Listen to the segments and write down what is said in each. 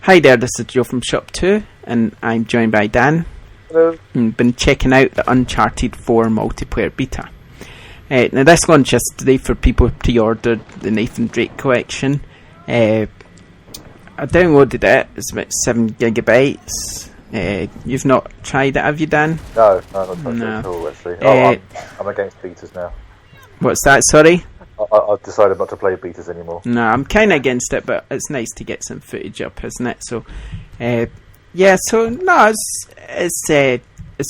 Hi there, this is Joe from ShopTo, and I'm joined by Dan. Hello. And been checking out the Uncharted 4 multiplayer beta. Now this launched yesterday for people who pre-ordered the Nathan Drake collection. I downloaded it, it's about 7 gigabytes. You've not tried it, have you, Dan? No, not touched it at all, actually. I'm against betas now. What's that, sorry? I've decided not to play betas anymore. No, I'm kind of against it, but it's nice to get some footage up, isn't it? So, it's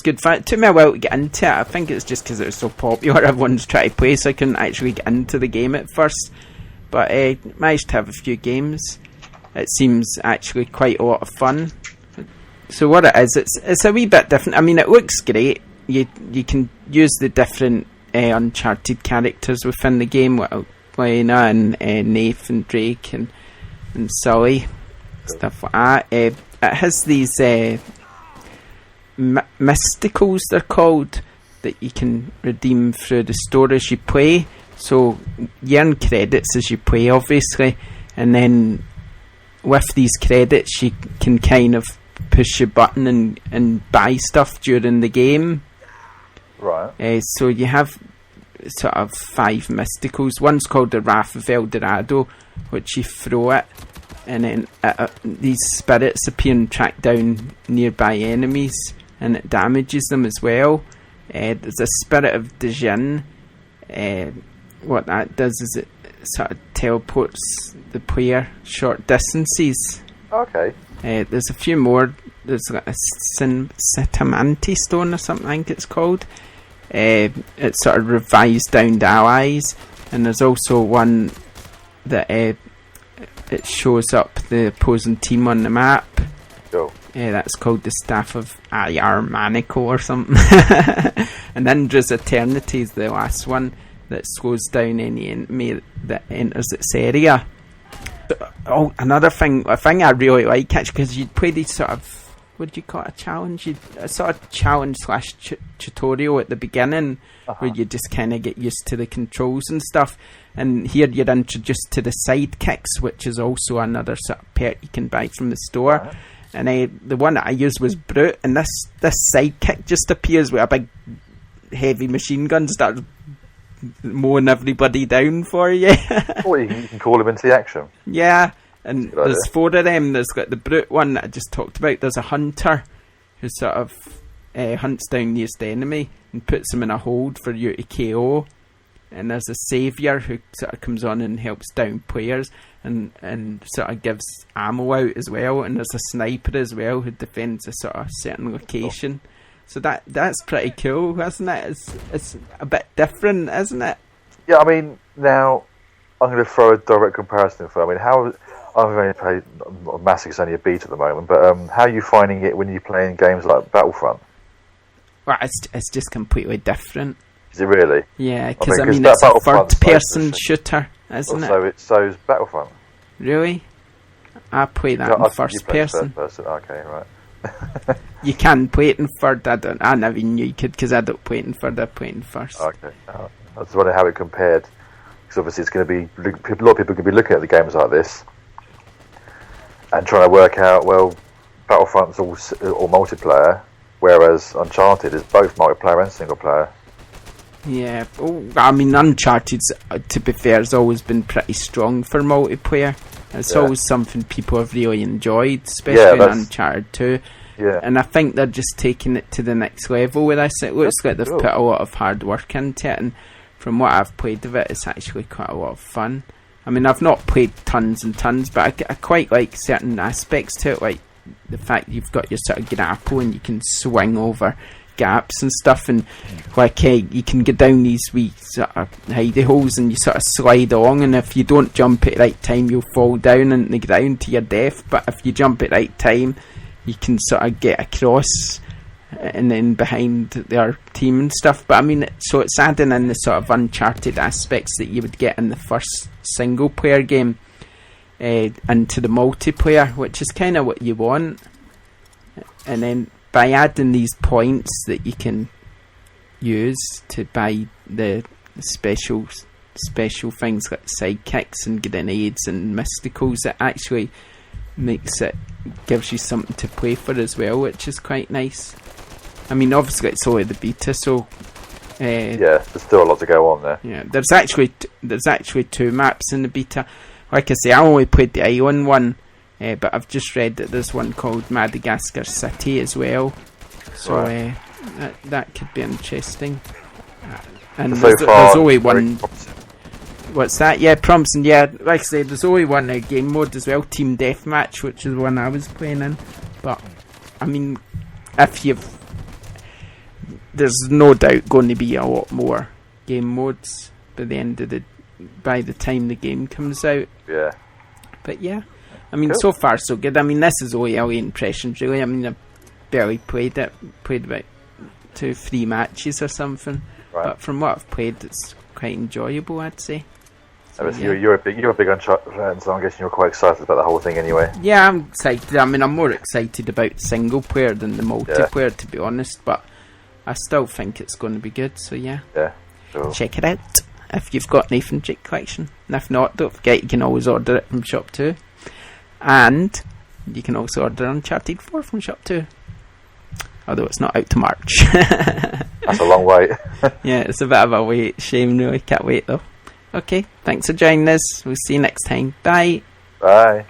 good fun. It took me a while to get into it. I think it's just because it was so popular, everyone's trying to play, so I couldn't actually get into the game at first. But managed to have a few games. It seems actually quite a lot of fun. So what it is, it's a wee bit different. I mean, it looks great. You can use the different Uncharted characters within the game, like Lena and Nathan Drake and Sully, stuff like that. It has these mysticals, they're called, that you can redeem through the store as you play. So you earn credits as you play, obviously, and then with these credits you can kind of push your button and buy stuff during the game. Right. So you have sort of 5 mysticals. One's called the Wrath of El Dorado, which you throw it, and then these spirits appear and track down nearby enemies, and it damages them as well. There's a Spirit of Djinn. What that does is it sort of teleports the player short distances. Okay. There's a few more. There's like a Citamanti stone or something, I think it's called. It sort of revives downed allies, and there's also one that it shows up the opposing team on the map. Cool. That's called the Staff of Ayar Manico or something. And Indra's Eternity is the last one that slows down any enemy that enters its area. Oh, another thing, a thing I really like, actually, because you'd play these sort of, what do you call it, a challenge? A sort of challenge / tutorial at the beginning, where you just kind of get used to the controls and stuff. And here you're introduced to the sidekicks, which is also another sort of perk you can buy from the store. Right. And the one that I used was Brute, and this sidekick just appears with a big heavy machine gun, starts mowing everybody down for you. Oh, you can call him into the action. Yeah. And there's 4 of them. There's got the Brute one that I just talked about. There's a Hunter who sort of hunts down nearest enemy and puts them in a hold for you to KO. And there's a Saviour who sort of comes on and helps down players and sort of gives ammo out as well. And there's a Sniper as well who defends a sort of certain location. So that's pretty cool, isn't it? It's a bit different, isn't it? Yeah, I mean, now I'm going to throw a direct comparison for. I mean, I've only played massive, it's only a beat at the moment, but how are you finding it when you're playing games like Battlefront? Well, it's just completely different. Is it really? Yeah, because it's a third-person shooter, isn't it? So is Battlefront. Really? I play that in first person. Okay, right. You can play it in third. I never knew you could, because I don't play it in third, I play it in first. Okay. I was wondering how it compared, because obviously it's going to be, a lot of people can be looking at the games like this and trying to work out, well, Battlefront's all multiplayer, whereas Uncharted is both multiplayer and single player. Yeah, I mean, Uncharted, to be fair, has always been pretty strong for multiplayer. It's always something people have really enjoyed, especially in Uncharted 2. Yeah. And I think they're just taking it to the next level with this. It looks like they've put a lot of hard work into it, and from what I've played of it, it's actually quite a lot of fun. I mean, I've not played tons and tons, but I quite like certain aspects to it, like the fact you've got your sort of grapple and you can swing over gaps and stuff, and like you can get down these wee sort of hidey holes and you sort of slide along, and if you don't jump at the right time you'll fall down in the ground to your death, but if you jump at the right time you can sort of get across and then behind their team and stuff. But I mean, so it's adding in the sort of Uncharted aspects that you would get in the first single player game into the multiplayer, which is kind of what you want. And then by adding these points that you can use to buy the special things like sidekicks and grenades and mysticals, it actually gives you something to play for as well, which is quite nice. I mean, obviously it's only the beta, so there's still a lot to go on there. Yeah, there's actually 2 maps in the beta. Like I say, I only played the island one, but I've just read that there's one called Madagascar City as well. So that could be interesting. And there's only one. What's that? Yeah, promising. Yeah, like I said, there's only one game mode as well, Team Deathmatch, which is the one I was playing in. But I mean, there's no doubt going to be a lot more game modes by the time the game comes out. Yeah. But yeah, I mean, so far so good. I mean, this is only early impressions, really. I mean, I barely played it. Played about 2-3 matches or something. Right. But from what I've played, it's quite enjoyable, I'd say. So, you're a big Uncharted fan, so I'm guessing you're quite excited about the whole thing anyway. Yeah, I'm excited. I mean, I'm more excited about single player than the multiplayer, to be honest. But I still think it's going to be good. So yeah, sure. Check it out if you've got Nathan Drake Collection. And if not, don't forget you can always order it from ShopTo, and you can also order Uncharted 4 from ShopTo. Although it's not out to March. That's a long wait. Yeah, it's a bit of a wait. Shame, really. Can't wait though. Okay, thanks for joining us. We'll see you next time. Bye. Bye.